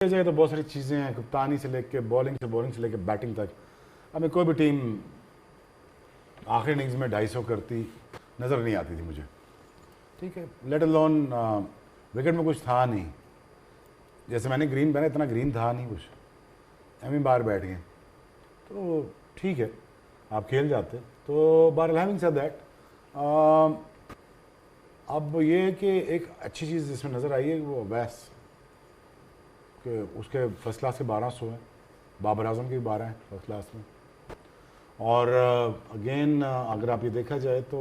जाए तो बहुत सारी चीज़ें हैं, कप्तानी से लेके बॉलिंग से लेके बैटिंग तक। हमें कोई भी टीम आखिरी इनिंग्स में 250 करती नज़र नहीं आती थी मुझे, ठीक है। लेट अलोन विकेट में कुछ था नहीं, जैसे मैंने ग्रीन पहना इतना ग्रीन था नहीं कुछ, एमी बाहर बैठ गए तो ठीक है, आप खेल जाते। तो बहरहाल हैविंग सेड दैट, अब ये कि एक अच्छी चीज़ जिसमें नज़र आई है वो अवैस कि उसके फर्स्ट क्लास के 1200 हैं, बाबर आजम के भी 12 हैं फर्स्ट क्लास में। और अगेन अगर आप ये देखा जाए तो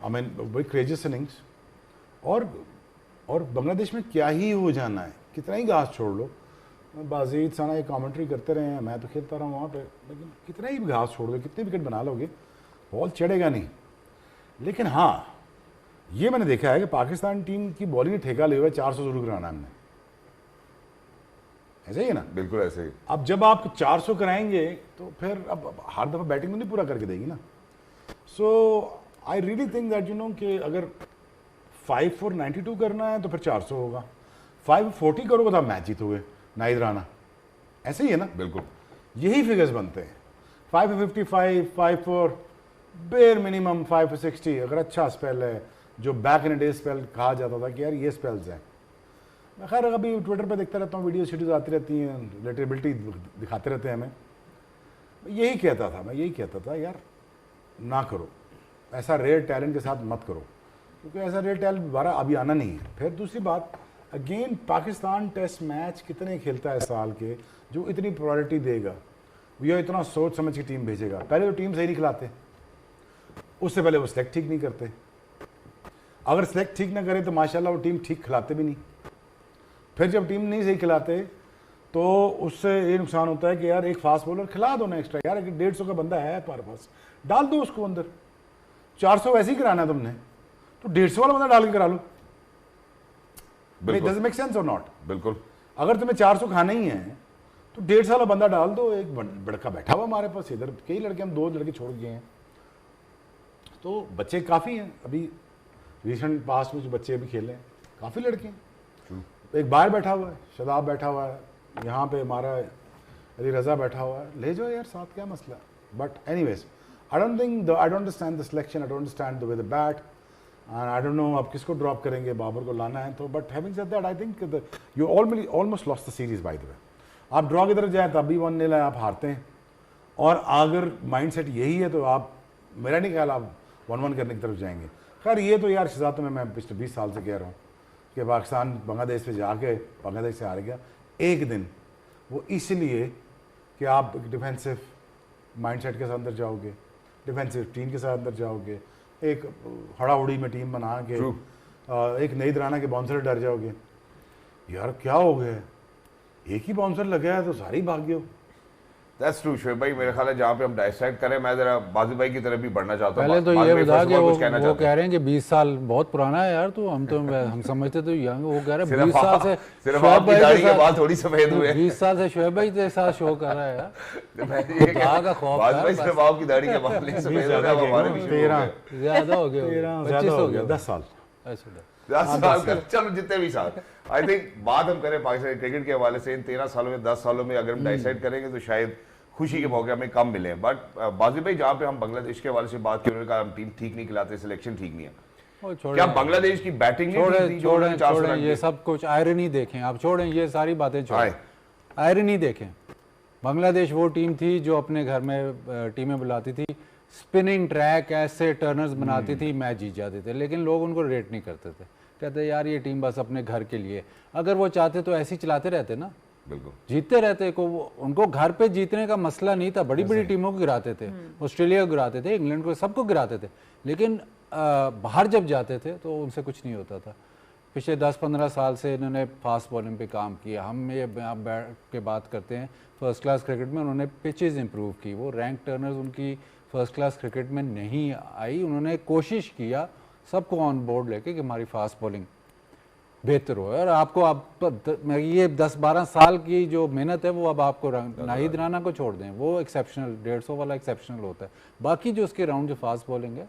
आई मीन वही क्रेजियस इनिंग्स, और बांग्लादेश में क्या ही हो जाना है, कितना ही घास छोड़ लो। बाजीद साना ये कमेंट्री करते रहे हैं, मैं तो खेलता रहा हूँ वहाँ पे, लेकिन कितना ही घास छोड़ दो, कितने विकेट बना लोगे, बॉल चढ़ेगा नहीं। लेकिन हाँ, ये मैंने देखा है कि पाकिस्तान टीम की बॉलिंग ने ठेका ले हुआ है 400 जरूर कराना हमने, ऐसे ही है ना? बिल्कुल ऐसे ही। अब जब आप 400 कराएंगे तो फिर अब हर दफ़ा बैटिंग में नहीं पूरा करके देगी ना। So I really think that you know कि अगर 5 for 92 करना है तो फिर 400 होगा, 5 for 40 करोगे तो आप मैच जीतोगे, नाहिद राना, ऐसे ही है ना? बिल्कुल यही फिगर्स बनते हैं। 5 for 55, 5 for bare minimum 5 for 60 अगर अच्छा स्पेल है, जो बैक इन डे स्पेल कहा जाता था कि यार ये स्पेल्स हैं। मैं खैर अभी ट्विटर पे देखता रहता हूँ, वीडियो शीडियोज आती रहती हैं, रिलेटेबिलिटी दिखाते रहते हैं हमें। मैं यही कहता था यार ना करो, ऐसा रेयर टैलेंट के साथ मत करो, क्योंकि ऐसा रेयर टैलेंट दोबारा अभी आना नहीं है। फिर दूसरी बात, अगेन पाकिस्तान टेस्ट मैच कितने खेलता है साल के जो इतनी प्रायोरिटी देगा या इतना सोच समझ की टीम भेजेगा? पहले तो टीम सही नहीं खिलाते, उससे पहले वो सिलेक्ट ठीक नहीं करते, अगर सिलेक्ट ठीक ना करे तो माशाल्लाह वो टीम ठीक खिलाते भी नहीं। फिर जब टीम नहीं सही खिलाते तो उससे ये नुकसान होता है कि यार एक फास्ट बॉलर खिला दो ना एक्स्ट्रा, यार 150 का बंदा है तुम्हारे पास, डाल दो उसको अंदर। 400 वैसे ही कराना है तुमने तो 150 वाला बंदा डाल के करा लो। डज मेक सेंस और नॉट? बिल्कुल। अगर तुम्हें 400 खाना ही है तो 150 वाला बंदा डाल दो। एक लड़का बैठा हुआ हमारे पास इधर, कई लड़के, हम 2 लड़के छोड़ गए हैं, तो बच्चे काफ़ी हैं अभी, रिसेंट पास्ट में जो बच्चे अभी खेले हैं काफ़ी लड़के हैं। एक बाहर बैठा हुआ है, शदाब बैठा हुआ है, यहाँ पे हमारा अली रज़ा बैठा हुआ है, ले जाओ यार साथ, क्या मसला। But anyways I don't understand the selection, I don't understand the way the bat, and I don't know आप किसको ड्रॉप करेंगे, बाबर को लाना है तो। But having said that I think you almost lost the series by the way. आप draw की तरफ जाए तब भी 1-0 है, आप हारते हैं, और अगर माइंड सेट यही है तो आप, मेरा नहीं ख्याल आप 1-1 करने की तरफ जाएंगे। खैर ये तो यार शिजात में मैं पिछले 20 साल से कह रहा हूँ कि पाकिस्तान बांग्लादेश पे जाके बांग्लादेश से हार गया एक दिन, वो इसलिए कि आप डिफेंसिव माइंडसेट के साथ अंदर जाओगे, डिफेंसिव टीम के साथ अंदर जाओगे, एक हड़ाउड़ी में टीम बना के एक नाहिद राना के बाउंसर डर जाओगे, यार क्या हो गया, एक ही बाउंसर लगा है तो सारे ही भाग गए हो। दैट्स ट्रू शोएब भाई। मेरे ख्याल है जहाँ पे हम डाइसेक्ट करें, मैं जरा बाजू भाई की तरफ भी बढ़ना चाहता हूँ। पहले तो ये बता कि वो कह रहे हैं कि 20 साल बहुत पुराना है यार, तो हम समझते तो यंग, वो कह रहे हैं 20 साल से सिर्फ आपकी दाढ़ी के बाल थोड़ी सफेद हुए, 20 साल से शोएब भाई के साथ शो कर रहा है यार। का खौफ है, सिर्फ आपकी दाढ़ी के बाल नहीं सफेद हो रहे, हमारे भी 13 ज्यादा हो गया, 25 हो गया, 10 साल। चलो जितने भी साल, आई थिंक बात हम करें पाकिस्तान क्रिकेट के हवाले से इन 13 सालों में 10 सालों में अगर हम डिसाइड करेंगे तो शायद खुशी के मौके हमें कम मिले। बट बाजी भाई जहाँ पे हम बांग्लादेश के हवाले से बात की, उन्होंने कहा हम टीम ठीक नहीं खिलाते, सिलेक्शन ठीक नहीं है। क्या बांग्लादेश की बैटिंग छोड़ें ये सब कुछ, आयरनी देखें आप, छोड़ें ये सारी बातें, छोड़ें आयरनी देखें। बांग्लादेश वो टीम थी जो अपने घर में टीमें बुलाती थी, स्पिनिंग ट्रैक ऐसे टर्नर्स बनाती थी, मैच जीत जाते थे, लेकिन लोग उनको रेट नहीं करते थे, कहते यार ये टीम बस अपने घर के लिए। अगर वो चाहते तो ऐसे ही चलाते रहते ना, बिल्कुल जीतते रहते को। उनको घर पे जीतने का मसला नहीं था, बड़ी बड़ी टीमों को गिराते थे, ऑस्ट्रेलिया को गिराते थे, इंग्लैंड को, सबको गिराते थे, लेकिन बाहर जब जाते थे तो उनसे कुछ नहीं होता था। पिछले 10-15 साल से इन्होंने फास्ट बॉलिंग पे काम किया। हम ये आप बैठ के बात करते हैं फर्स्ट क्लास क्रिकेट में उन्होंने पिचेस इंप्रूव की, वो रैंक टर्नर्स उनकी फर्स्ट क्लास क्रिकेट में नहीं आई। उन्होंने कोशिश किया सबको ऑन बोर्ड लेके कि हमारी फास्ट बॉलिंग बेहतर हो, और आपको आप ये 10-12 साल की जो मेहनत है वो अब आपको नाहिद राना को छोड़ दें, वो एक्सेप्शनल 150 वाला एक्सेप्शनल होता है। बाकी जो उसके राउंड जो फास्ट बॉलिंग है,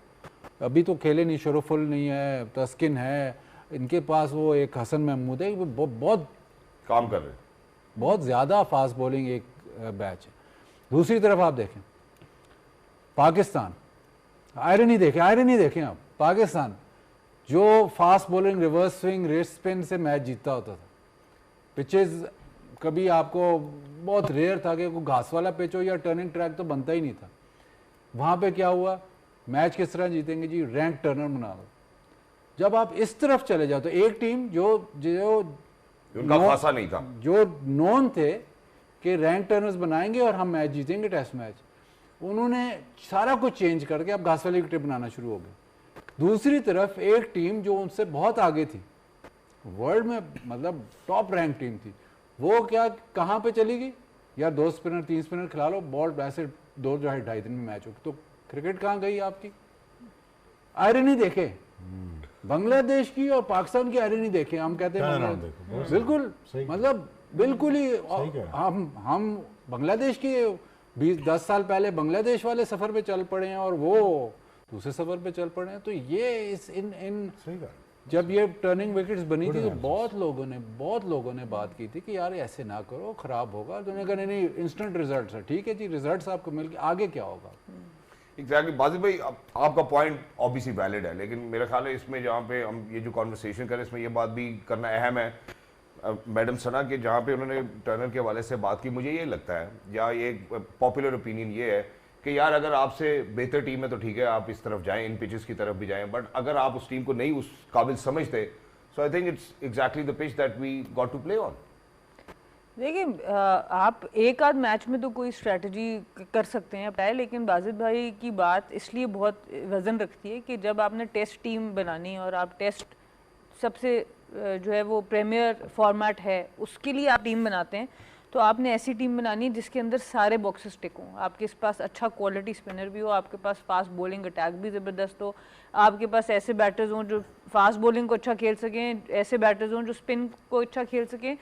अभी तो खेले नहीं, शरफुल नहीं है, तस्किन है, इनके पास वो एक हसन महमूद है, वो बहुत काम कर रहे हैं। बहुत ज़्यादा फास्ट बॉलिंग एक बैच है। दूसरी तरफ आप देखें पाकिस्तान, आयरनी देखें आप, पाकिस्तान जो fast bowling, reverse swing, rate spin से मैच जीतता होता था। पिचेस कभी आपको बहुत रेयर था कि कोई घास वाला पिच हो या टर्निंग ट्रैक तो बनता ही नहीं था। वहाँ पे क्या हुआ, मैच किस तरह जीतेंगे जी, रैंक टर्नर बना दो। जब आप इस तरफ चले जाओ तो एक टीम जो उनका खासा नहीं था, जो नॉन थे कि रैंक टर्नर्स बनाएंगे और हम मैच जीतेंगे टेस्ट मैच, उन्होंने सारा कुछ चेंज करके अब घास वाली विकेट बनाना शुरू हो गए। दूसरी तरफ एक टीम जो उनसे बहुत आगे थी, वर्ल्ड में मतलब टॉप रैंक टीम थी, वो क्या कहाँ पे चली गई, यार 2 स्पिनर 3 स्पिनर खिला लो, बॉल ऐसे 2-2.5 दिन में मैच हो, तो क्रिकेट कहाँ गई आपकी। आयरनी देखे बांग्लादेश की और पाकिस्तान की आयरनी देखे, हम कहते हैं बिल्कुल मतलब बिल्कुल ही हम बांग्लादेश की 20-10 साल पहले बांग्लादेश वाले सफर पे चल पड़े हैं और वो दूसरे सफर पे चल पड़े हैं। तो ये इस इन जब ये टर्निंग विकेट्स बनी थी तो बहुत लोगों ने बात की थी कि यार ऐसे ना करो, खराब होगा। तो उन्होंने कहा नहीं, इंस्टेंट रिजल्ट्स है, ठीक है जी, रिजल्ट्स आपको मिल गए, आगे क्या होगा। एग्जैक्टली बाजिल भाई, आपका पॉइंट ऑब्वियसली वैलिड है, लेकिन मेरा ख्याल है इसमें जहाँ पे हम ये जो कॉन्वर्सेशन करें इसमें ये बात भी करना अहम है मैडम सना के, जहाँ पे उन्होंने टर्नर के हवाले से बात की, मुझे ये लगता है या ये पॉपुलर ओपिनियन ये है कि यार अगर आपसे बेहतर टीम है तो ठीक है, आप इस तरफ जाएं, इन पिचेस की तरफ भी जाएं, बट अगर आप उस टीम को नहीं उस काबिल समझते, so I think it's exactly the pitch that we got to play on. देखिए आप एक आध मैच में तो कोई स्ट्रेटजी कर सकते हैं अपनाए, लेकिन बाजिद भाई की बात इसलिए बहुत वजन रखती है कि जब आपने टेस्ट टीम बनानी और आप टेस्ट सबसे जो है वो प्रीमियर फॉर्मेट है उसके लिए आप टीम बनाते हैं, तो आपने ऐसी टीम बनानी जिसके अंदर सारे बॉक्सेस टिक हों। आपके पास अच्छा क्वालिटी स्पिनर भी हो, आपके पास फास्ट बॉलिंग अटैक भी ज़बरदस्त हो, आपके पास ऐसे बैटर्स हों जो फास्ट बॉलिंग को अच्छा खेल सकें, ऐसे बैटर्स हों जो स्पिन को अच्छा खेल सकें,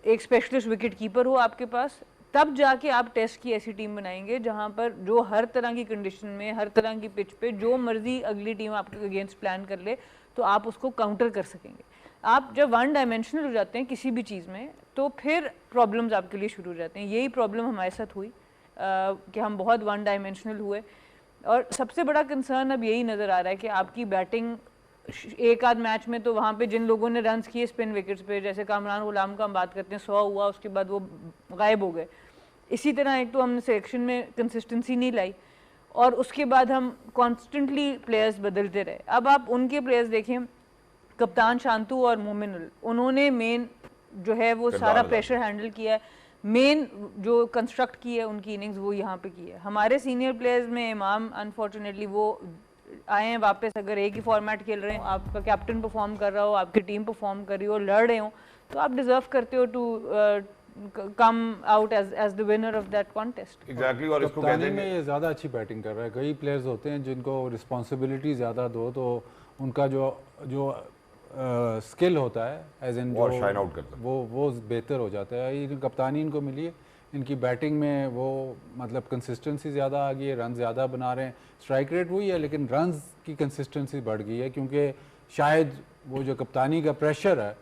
एक स्पेशलिस्ट विकेट कीपर हो आपके पास, तब जाके आप टेस्ट की ऐसी टीम बनाएंगे जहां पर जो हर तरह की कंडीशन में, हर तरह की पिच पे जो मर्जी अगली टीम आपके अगेंस्ट प्लान कर ले तो आप उसको काउंटर कर सकेंगे। आप जब वन डायमेंशनल हो जाते हैं किसी भी चीज़ में तो फिर प्रॉब्लम्स आपके लिए शुरू हो जाते हैं। यही प्रॉब्लम हमारे साथ हुई कि हम बहुत वन डायमेंशनल हुए, और सबसे बड़ा कंसर्न अब यही नज़र आ रहा है कि आपकी बैटिंग एक आध मैच में तो वहाँ पे जिन लोगों ने रन्स किए स्पिन विकेट्स पे, जैसे कामरान गुलाम का हम बात करते हैं, 100 हुआ, उसके बाद वो गायब हो गए। इसी तरह एक तो हमने सिलेक्शन में कंसिस्टेंसी नहीं लाई और उसके बाद हम कॉन्स्टेंटली प्लेयर्स बदलते रहे। अब आप उनके प्लेयर्स देखें, कप्तान शांतु और मोमिनुल, उन्होंने मेन जो है वो सारा प्रेशर हैंडल किया है, मेन जो कंस्ट्रक्ट की है उनकी इनिंग्स वो यहाँ पे की है। हमारे सीनियर प्लेयर्स में इमाम अनफॉर्चुनेटली वो आए हैं वापस, अगर एक ही फॉर्मेट खेल रहे हैं, आपका कैप्टन परफॉर्म कर रहा हो, आपकी टीम परफॉर्म कर रही हो, लड़ रहे हो, तो आप डिजर्व करते हो to come out as the winner of that contest. Exactly, और इसको कहते हैं ये ज़्यादा अच्छी बैटिंग कर रहा है। कई प्लेयर्स होते हैं जिनको रिस्पॉन्सिबिलिटी ज़्यादा दो तो उनका जो स्किल होता है एज इन जो शाइन आउट करता है वो बेहतर हो जाता है। ये कप्तानी इनको मिली है, इनकी बैटिंग में वो मतलब कंसिस्टेंसी ज़्यादा आ गई है, रन ज़्यादा बना रहे हैं, स्ट्राइक रेट वही है लेकिन रन्स की कंसिस्टेंसी बढ़ गई है, क्योंकि शायद वो जो कप्तानी का प्रेशर है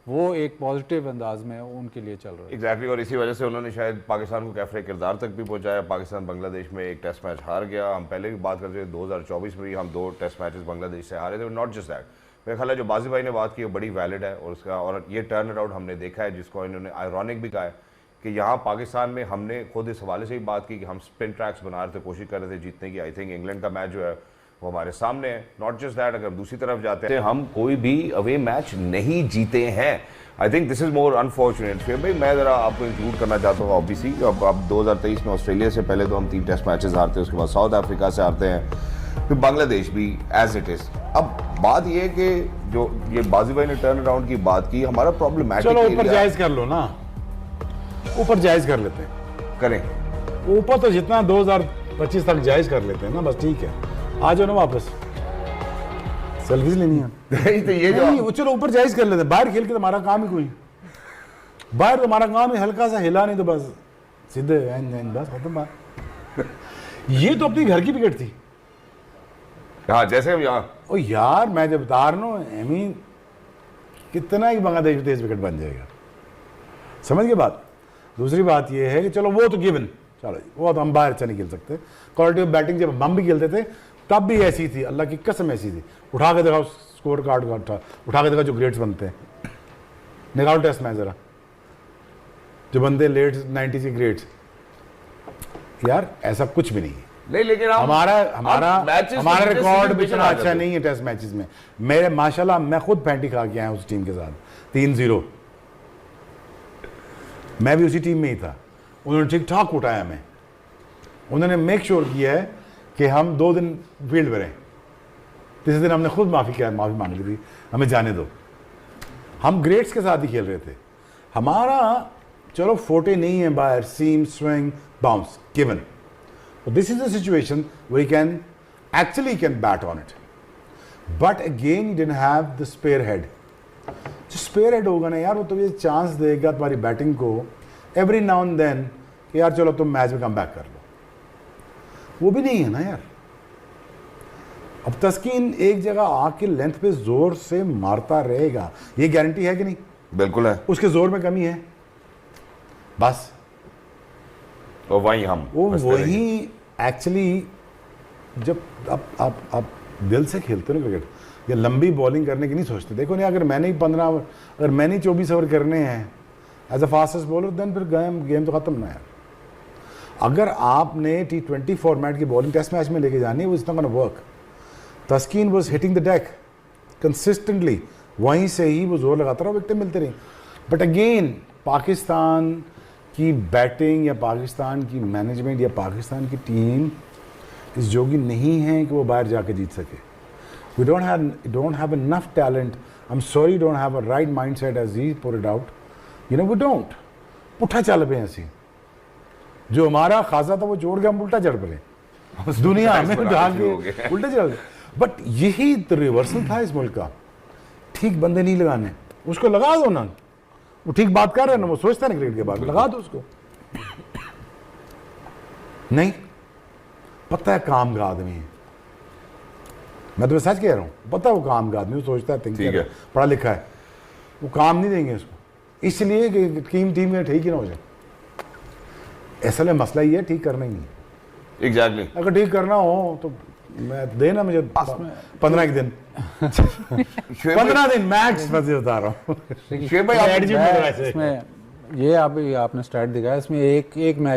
वो एक पॉजिटिव अंदाज में उनके लिए चल रहा है। एग्जैक्टली, और इसी वजह से उन्होंने शायद पाकिस्तान को कैफरे किरदार तक भी पहुंचाया। पाकिस्तान बांग्लादेश में एक टेस्ट मैच हार गया, हम पहले भी बात करते थे 2024 में भी हम 2 टेस्ट मैचेस बांग्लादेश से हारे थे। नॉट जस्ट दैट, मेरे ख्याल है जो बाजी भाई ने बात की वो बड़ी वैलिड है, और उसका और ये टर्न अराउंड हमने देखा है, जिसको इन्होंने आयरॉनिक भी कहा है कि यहाँ पाकिस्तान में हमने खुद इस हवाले से ही बात की कि हम स्पिन ट्रैक्स बना रहे थे, कोशिश कर रहे थे जीतने की। आई थिंक इंग्लैंड का मैच जो है वो हमारे सामने है। नॉट जस्ट दैट, अगर दूसरी तरफ जाते हैं हम कोई भी अवे मैच नहीं जीते हैं। I think this is more unfortunate. फिर भाई मैं ज़रा आपको इंक्लूड करना चाहता हूँ ऑब्वियसली, अब 2023 में ऑस्ट्रेलिया से पहले तो हम 3 टेस्ट मैचेस हारते हैं, उसके बाद साउथ अफ्रीका से हारते हैं, फिर बांग्लादेश भी एज इट इज़। अब बात ये है कि जो ये बाजी भाई ने टर्न अराउंड की बात की, हमारा प्रॉब्लमैटिक, चलो ऊपर जायज कर लो ना, ऊपर जायज कर लेते हैं, करें ऊपर तो जितना 2025 तक जायज कर लेते हैं ना, बस ठीक है। आ जाओ ना वापस, सेल्फीज लेनी है तो ये जो चलो ऊपर जायज कर लेते हैं। बाहर खेल के तो हमारा काम ही कोई, बाहर तो हमारा काम ही हल्का सा हिला नहीं तो बस सीधे बस खत्म बात। ये तो अपनी घर की विकेट थी। हाँ, जैसे हम यहाँ ओ यार मैं जब बता रहा हूँ कितना ही बांग्लादेश तेज विकेट बन जाएगा, समझ गए बात। दूसरी बात ये है कि चलो वो तो गिवन, चलो वो तो हम बाहर अच्छा नहीं खेल सकते। क्वालिटी ऑफ बैटिंग जब हम भी खेलते थे तब भी ऐसी थी, अल्लाह की कसम ऐसी थी। उठा के दिखाओ स्कोर कार्ड का, उठा के दिखाओ जो ग्रेड्स बनते हैं, निकालो टेस्ट मैच जरा, जो बनते लेट 90 के ग्रेड्स, यार ऐसा कुछ भी नहीं है। नहीं, लेकिन हमारा रिकॉर्ड भी इतना अच्छा नहीं है टेस्ट मैचेस में। मेरे माशाल्लाह मैं खुद पैंटी खा के आया उस टीम के साथ 3-0, मैं भी उसी टीम में ही था। उन्होंने ठीक ठाक उठाया, मैं उन्होंने मेक श्योर किया है कि हम 2 दिन फील्ड में रहें। तीसरे दिन हमने खुद माफ़ी मांग ली थी, हमें जाने दो। हम ग्रेड्स के साथ ही खेल रहे थे। हमारा चलो फोटे नहीं है बाहर, seam, swing, bounce given. This is a situation we can actually can bat on it, but again you didn't have the spare head. जो स्पेयर हेड होगा ना यार, वो तो ये चांस देगा तुम्हारी बैटिंग को एवरी नाउ एंड देन कि यार चलो तुम मैच में कम बैक कर लो। वो भी नहीं है ना यार। अब तस्कीन एक जगह आके लेंथ पे जोर से मारता रहेगा, ये गारंटी है कि नहीं? बिल्कुल है। उसके जोर में कमी है बस। और वही हम वो वही एक्चुअली जब आप दिल से खेलते हो ना क्रिकेट, ये लंबी बॉलिंग करने की नहीं सोचते। देखो नहीं, अगर मैंने ही 15 ओवर, अगर मैंने ही 24 ओवर करने हैं as a fastest bowler, then फिर गेम तो खत्म ना यार। अगर आपने T20 फॉर्मेट की बॉलिंग टेस्ट मैच में लेके जानी है, वो is not gonna work. Taskin was hitting the deck consistently, वहीं से ही वो जोर लगाता रहा, विकेट मिलते रही। बट अगेन पाकिस्तान की बैटिंग या पाकिस्तान की मैनेजमेंट या पाकिस्तान की टीम इस जोगी नहीं है कि वो बाहर जाके जीत सके। We don't have enough talent. I'm sorry, you don't have a right mindset as he put it out. You know, we don't. पुट्ठा चल पे ऐसी, जो हमारा खासा था वो जोड़ के हम उल्टा चढ़ पड़े दुनिया में जाके उल्टे चल। बट यही तो रिवर्सल था इस मुल्क का। ठीक बंदे नहीं लगाने, उसको लगा दो ना, वो ठीक बात कर रहे हैं ना, वो सोचता है क्रिकेट के बाद, लगा दो उसको। नहीं, पता है काम का आदमी है, मैं तुम्हें सच कह रहा हूँ, पता है वो काम का आदमी, वो सोचता है थिंक है, पढ़ा लिखा है, वो काम नहीं देंगे उसको, इसलिए कि टीम में ठीक ही ना हो जाए। असल में मसला ये है ठीक करना ही नहीं। एग्जैक्टली। अगर ठीक करना हो तो मैं देना मुझे 15 दिन 15 दिन मैक्स मजे बता रहा हूँ। इसमें ये आपने स्टार्ट दिखाया, इसमें एक मैच